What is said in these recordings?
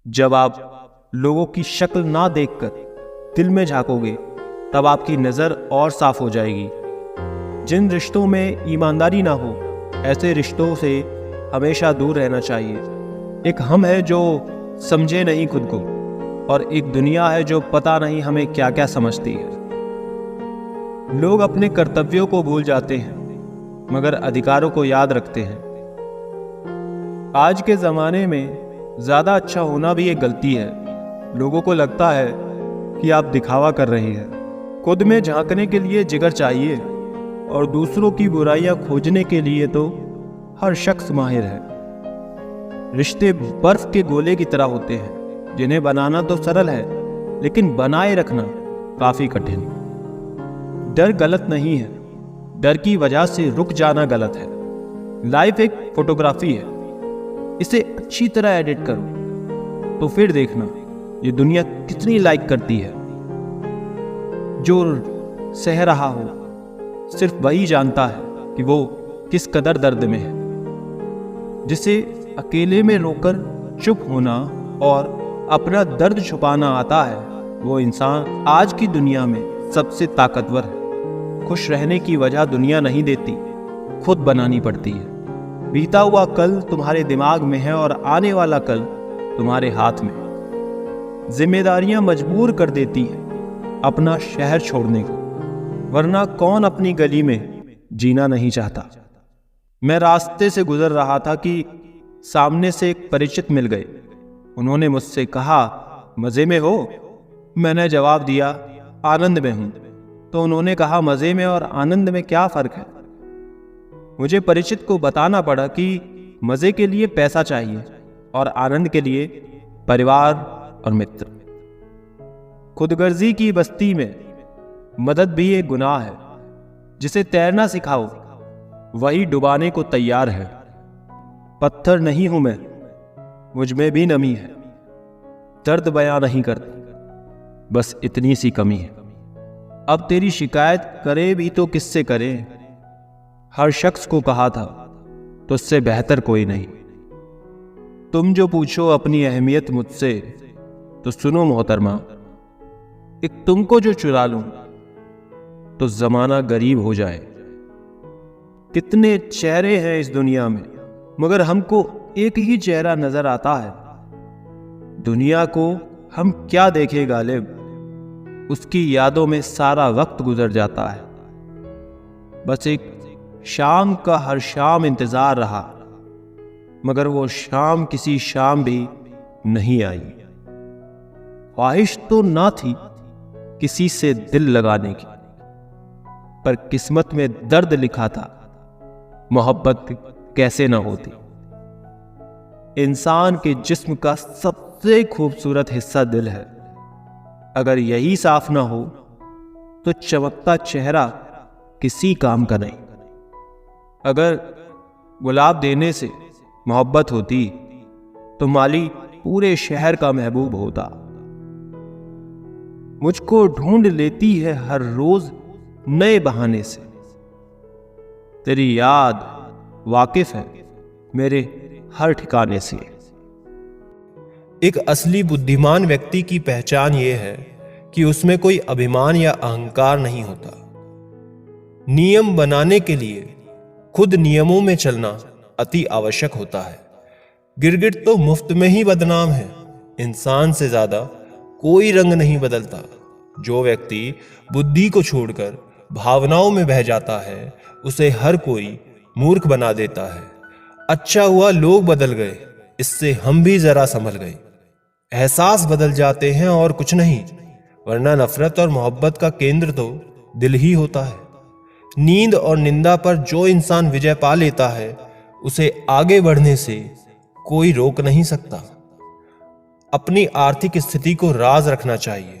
जब आप लोगों की शक्ल ना देखकर दिल में झांकोगे, तब आपकी नज़र और साफ हो जाएगी। जिन रिश्तों में ईमानदारी ना हो, ऐसे रिश्तों से हमेशा दूर रहना चाहिए। एक हम है जो समझे नहीं खुद को, और एक दुनिया है जो पता नहीं हमें क्या क्या समझती है। लोग अपने कर्तव्यों को भूल जाते हैं, मगर अधिकारों को याद रखते हैं। आज के ज़माने में ज़्यादा अच्छा होना भी एक गलती है। लोगों को लगता है कि आप दिखावा कर रहे हैं। खुद में झांकने के लिए जिगर चाहिए, और दूसरों की बुराइयां खोजने के लिए तो हर शख्स माहिर है। रिश्ते बर्फ के गोले की तरह होते हैं, जिन्हें बनाना तो सरल है, लेकिन बनाए रखना काफ़ी कठिन। डर गलत नहीं है, डर की वजह से रुक जाना गलत है। लाइफ एक फोटोग्राफी है, इसे अच्छी तरह एडिट करो तो फिर देखना ये दुनिया कितनी लाइक करती है। जो सह रहा हो सिर्फ वही जानता है कि वो किस कदर दर्द में है। जिसे अकेले में रोकर चुप होना और अपना दर्द छुपाना आता है, वो इंसान आज की दुनिया में सबसे ताकतवर है। खुश रहने की वजह दुनिया नहीं देती, खुद बनानी पड़ती है। बीता हुआ कल तुम्हारे दिमाग में है और आने वाला कल तुम्हारे हाथ में। जिम्मेदारियां मजबूर कर देती हैं अपना शहर छोड़ने को, वरना कौन अपनी गली में जीना नहीं चाहता। मैं रास्ते से गुजर रहा था कि सामने से एक परिचित मिल गए। उन्होंने मुझसे कहा, मज़े में हो? मैंने जवाब दिया, आनंद में हूं। तो उन्होंने कहा, मज़े में और आनंद में क्या फ़र्क है? मुझे परिचित को बताना पड़ा कि मज़े के लिए पैसा चाहिए और आनंद के लिए परिवार और मित्र। खुदगर्जी की बस्ती में मदद भी एक गुनाह है। जिसे तैरना सिखाओ वही डुबाने को तैयार है। पत्थर नहीं हूं मैं, मुझ में भी नमी है। दर्द बयां नहीं करता, बस इतनी सी कमी है। अब तेरी शिकायत करे भी तो किससे करे? हर शख्स को कहा था, तुझसे बेहतर कोई नहीं। तुम जो पूछो अपनी अहमियत मुझसे, तो सुनो मोहतरमा, एक तुमको जो चुरा लूं तो जमाना गरीब हो जाए। कितने चेहरे हैं इस दुनिया में, मगर हमको एक ही चेहरा नजर आता है। दुनिया को हम क्या देखें गालिब, उसकी यादों में सारा वक्त गुजर जाता है। बस एक शाम का हर शाम इंतजार रहा, मगर वो शाम किसी शाम भी नहीं आई। ख्वाहिश तो ना थी किसी से दिल लगाने की, पर किस्मत में दर्द लिखा था, मोहब्बत कैसे ना होती। इंसान के जिस्म का सबसे खूबसूरत हिस्सा दिल है। अगर यही साफ ना हो तो चमकता चेहरा किसी काम का नहीं। अगर गुलाब देने से मोहब्बत होती तो माली पूरे शहर का महबूब होता। मुझको ढूंढ लेती है हर रोज नए बहाने से। तेरी याद वाकिफ है मेरे हर ठिकाने से। एक असली बुद्धिमान व्यक्ति की पहचान यह है कि उसमें कोई अभिमान या अहंकार नहीं होता। नियम बनाने के लिए खुद नियमों में चलना अति आवश्यक होता है। गिरगिट तो मुफ्त में ही बदनाम है। इंसान से ज्यादा कोई रंग नहीं बदलता। जो व्यक्ति बुद्धि को छोड़कर भावनाओं में बह जाता है, उसे हर कोई मूर्ख बना देता है। अच्छा हुआ लोग बदल गए, इससे हम भी जरा संभल गए। एहसास बदल जाते हैं और कुछ नहीं, वरना नफरत और मोहब्बत का केंद्र तो दिल ही होता है। नींद और निंदा पर जो इंसान विजय पा लेता है, उसे आगे बढ़ने से कोई रोक नहीं सकता। अपनी आर्थिक स्थिति को राज रखना चाहिए।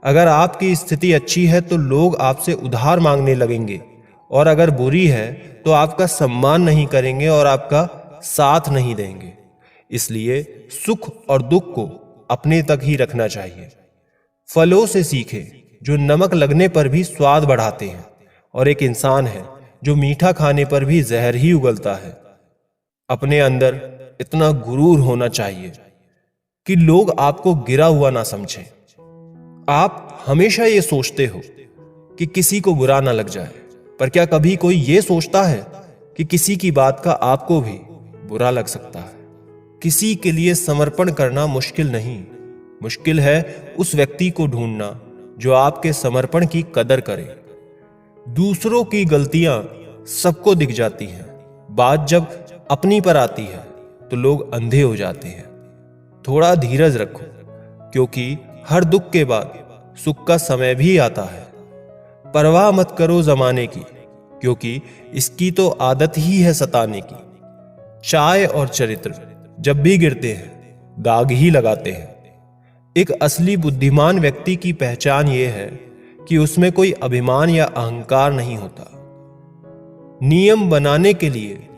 अगर आपकी स्थिति अच्छी है तो लोग आपसे उधार मांगने लगेंगे, और अगर बुरी है तो आपका सम्मान नहीं करेंगे और आपका साथ नहीं देंगे। इसलिए सुख और दुख को अपने तक ही रखना चाहिए। फलों से सीखें जो नमक लगने पर भी स्वाद बढ़ाते हैं, और एक इंसान है जो मीठा खाने पर भी जहर ही उगलता है। अपने अंदर इतना गुरूर होना चाहिए कि लोग आपको गिरा हुआ ना समझें। आप हमेशा ये सोचते हो कि किसी को बुरा ना लग जाए, पर क्या कभी कोई ये सोचता है कि किसी की बात का आपको भी बुरा लग सकता है? किसी के लिए समर्पण करना मुश्किल नहीं, मुश्किल है उस व्यक्ति को ढूंढना जो आपके समर्पण की कदर करे। दूसरों की गलतियां सबको दिख जाती हैं, बात जब अपनी पर आती है तो लोग अंधे हो जाते हैं। थोड़ा धीरज रखो, क्योंकि हर दुख के बाद सुख का समय भी आता है। परवाह मत करो जमाने की, क्योंकि इसकी तो आदत ही है सताने की। चाय और चरित्र जब भी गिरते हैं दाग ही लगाते हैं। एक असली बुद्धिमान व्यक्ति की पहचान यह है कि उसमें कोई अभिमान या अहंकार नहीं होता। नियम बनाने के लिए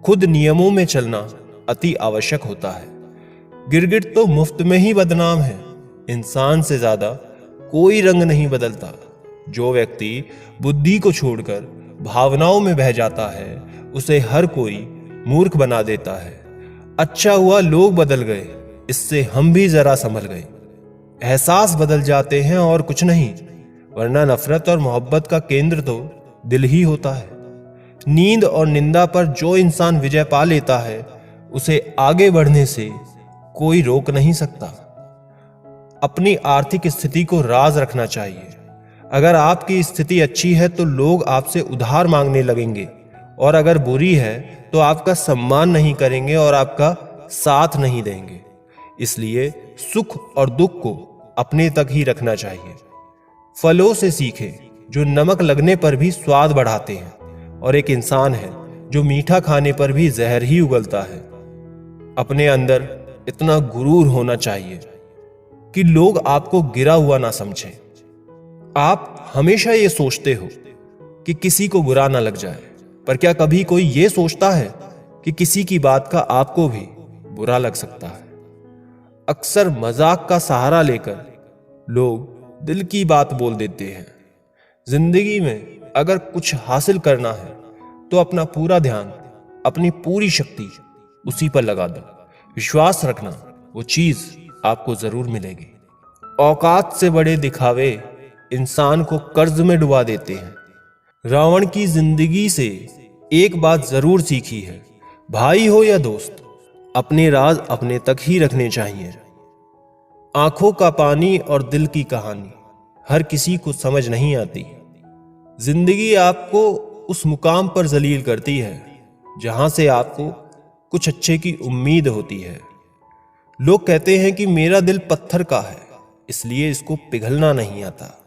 खुद नियमों में चलना अति आवश्यक होता है। गिरगिट तो मुफ्त में ही बदनाम है, इंसान से ज्यादा कोई रंग नहीं बदलता। जो व्यक्ति बुद्धि को छोड़कर भावनाओं में बह जाता है उसे हर कोई मूर्ख बना देता है। अच्छा हुआ लोग बदल गए, इससे हम भी जरा संभल गए। एहसास बदल जाते हैं और कुछ नहीं, वरना नफरत और मोहब्बत का केंद्र तो दिल ही होता है। नींद और निंदा पर जो इंसान विजय पा लेता है उसे आगे बढ़ने से कोई रोक नहीं सकता। अपनी आर्थिक स्थिति को राज रखना चाहिए। अगर आपकी स्थिति अच्छी है तो लोग आपसे उधार मांगने लगेंगे, और अगर बुरी है तो आपका सम्मान नहीं करेंगे और आपका साथ नहीं देंगे। इसलिए सुख और दुख को अपने तक ही रखना चाहिए। फलों से सीखे जो नमक लगने पर भी स्वाद बढ़ाते हैं, और एक इंसान है जो मीठा खाने पर भी जहर ही उगलता है। अपने अंदर इतना गुरूर होना चाहिए कि लोग आपको गिरा हुआ ना समझें। आप हमेशा ये सोचते हो कि किसी को बुरा ना लग जाए, पर क्या कभी कोई ये सोचता है कि किसी की बात का आपको भी बुरा लग सकता है? अक्सर मजाक का सहारा लेकर लोग दिल की बात बोल देते हैं। जिंदगी में अगर कुछ हासिल करना है तो अपना पूरा ध्यान, अपनी पूरी शक्ति उसी पर लगा दो। विश्वास रखना, वो चीज आपको जरूर मिलेगी। औकात से बड़े दिखावे इंसान को कर्ज में डुबा देते हैं। रावण की जिंदगी से एक बात जरूर सीखी है, भाई हो या दोस्त, अपने राज अपने तक ही रखने चाहिए। आंखों का पानी और दिल की कहानी हर किसी को समझ नहीं आती। जिंदगी आपको उस मुकाम पर जलील करती है जहां से आपको कुछ अच्छे की उम्मीद होती है। लोग कहते हैं कि मेरा दिल पत्थर का है, इसलिए इसको पिघलना नहीं आता।